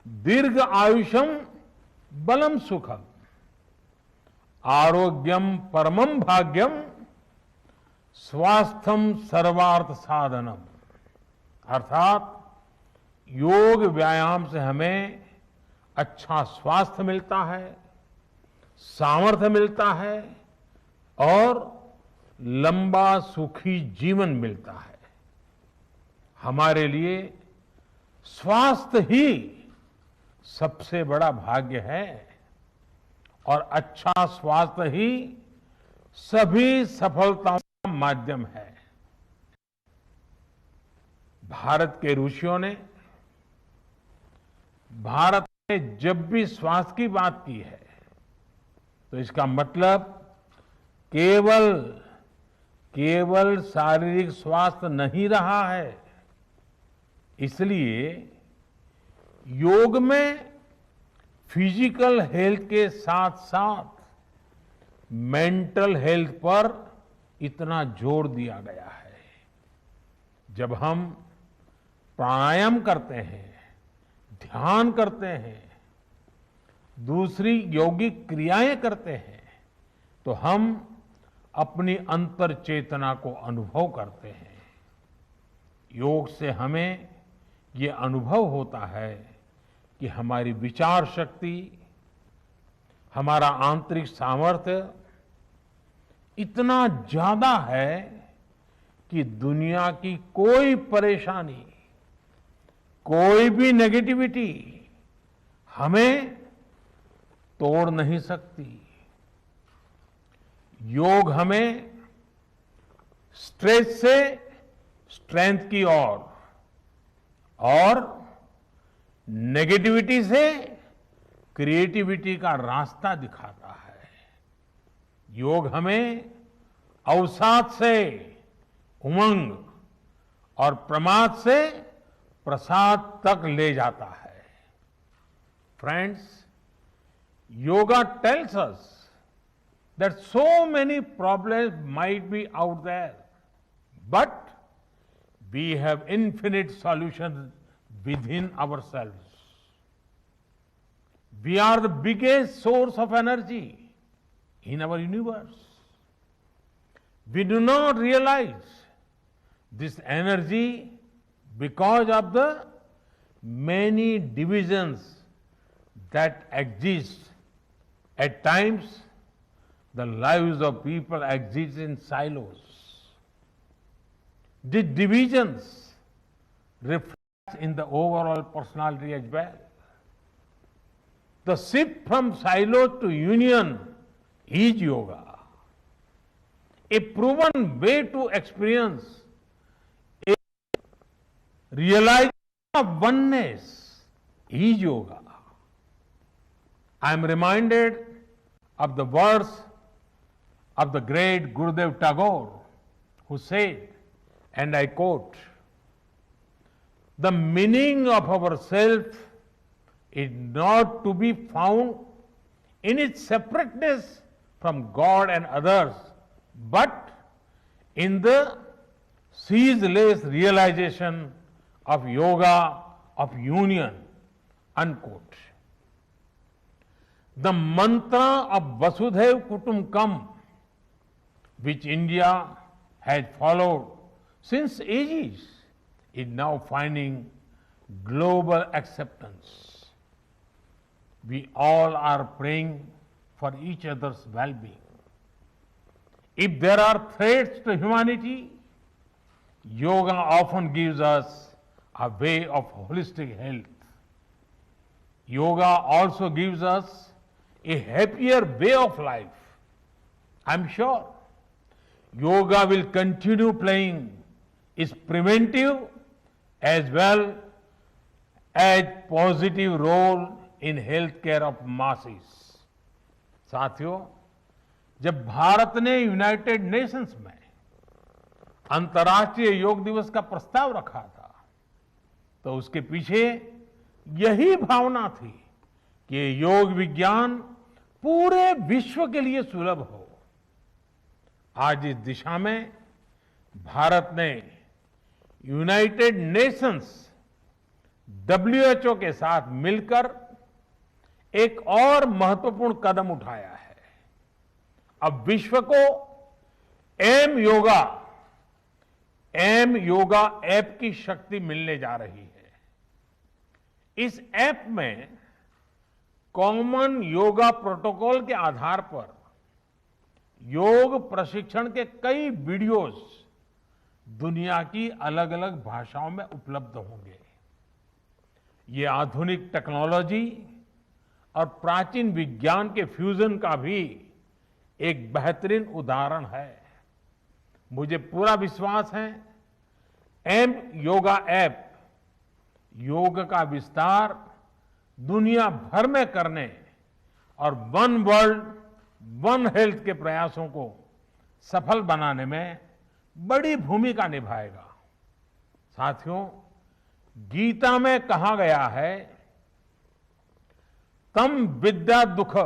दीर्घ आयुषम बलम सुखम आरोग्यम परमम भाग्यम स्वास्थ्यम सर्वार्थ साधनम। अर्थात योग व्यायाम से हमें अच्छा स्वास्थ्य मिलता है, सामर्थ्य मिलता है और लंबा सुखी जीवन मिलता है। हमारे लिए स्वास्थ्य ही सबसे बड़ा भाग्य है और अच्छा स्वास्थ्य ही सभी सफलताओं का माध्यम है। भारत के ऋषियों ने भारत में जब भी स्वास्थ्य की बात की है तो इसका मतलब केवल शारीरिक स्वास्थ्य नहीं रहा है। इसलिए योग में फिजिकल हेल्थ के साथ साथ मेंटल हेल्थ पर इतना जोर दिया गया है। जब हम प्राणायाम करते हैं, ध्यान करते हैं, दूसरी यौगिक क्रियाएं करते हैं तो हम अपनी अंतर चेतना को अनुभव करते हैं। योग से हमें ये अनुभव होता है कि हमारी विचार शक्ति, हमारा आंतरिक सामर्थ्य इतना ज्यादा है कि दुनिया की कोई परेशानी, कोई भी नेगेटिविटी हमें तोड़ नहीं सकती। योग हमें स्ट्रेस से स्ट्रेंथ की ओर और नेगेटिविटी से क्रिएटिविटी का रास्ता दिखाता है। योग हमें अवसाद से उमंग और प्रमाद से प्रसाद तक ले जाता है। Friends, yoga tells us that so many problems might be out there, but we have infinite solutions within ourselves. We are the biggest source of energy in our universe. We do not realize this energy because of the many divisions that exist. At times, the lives of people exist in silos. These divisions reflect in the overall personality as well. The shift from silos to union is yoga. A proven way to experience a realization of oneness is yoga. I am reminded of the words of the great Gurudev Tagore, who said, and I quote, "The meaning of our self is not to be found in its separateness from God and others, but in the ceaseless realization of yoga of union," unquote. The mantra of Vasudhaiv Kutumbakam, which India has followed since ages, is now finding global acceptance. We all are praying for each other's well-being. If there are threats to humanity, yoga often gives us a way of holistic health. Yoga also gives us a happier way of life. I'm sure yoga will continue playing its preventive as well as positive role in healthcare of masses. साथियों, जब भारत ने United Nations में अंतर्राष्ट्रीय योग दिवस का प्रस्ताव रखा था तो उसके पीछे यही भावना थी कि योग विज्ञान पूरे विश्व के लिए सुलभ हो। आज इस दिशा में भारत ने यूनाइटेड नेशंस डब्ल्यूएचओ के साथ मिलकर एक और महत्वपूर्ण कदम उठाया है। अब विश्व को एम योगा ऐप की शक्ति मिलने जा रही है। इस ऐप में कॉमन योगा प्रोटोकॉल के आधार पर योग प्रशिक्षण के कई वीडियोस दुनिया की अलग अलग भाषाओं में उपलब्ध होंगे। ये आधुनिक टेक्नोलॉजी और प्राचीन विज्ञान के फ्यूजन का भी एक बेहतरीन उदाहरण है। मुझे पूरा विश्वास है एम योगा ऐप योग का विस्तार दुनिया भर में करने और वन वर्ल्ड वन हेल्थ के प्रयासों को सफल बनाने में बड़ी भूमिका निभाएगा। साथियों, गीता में कहा गया है तम विद्या दुख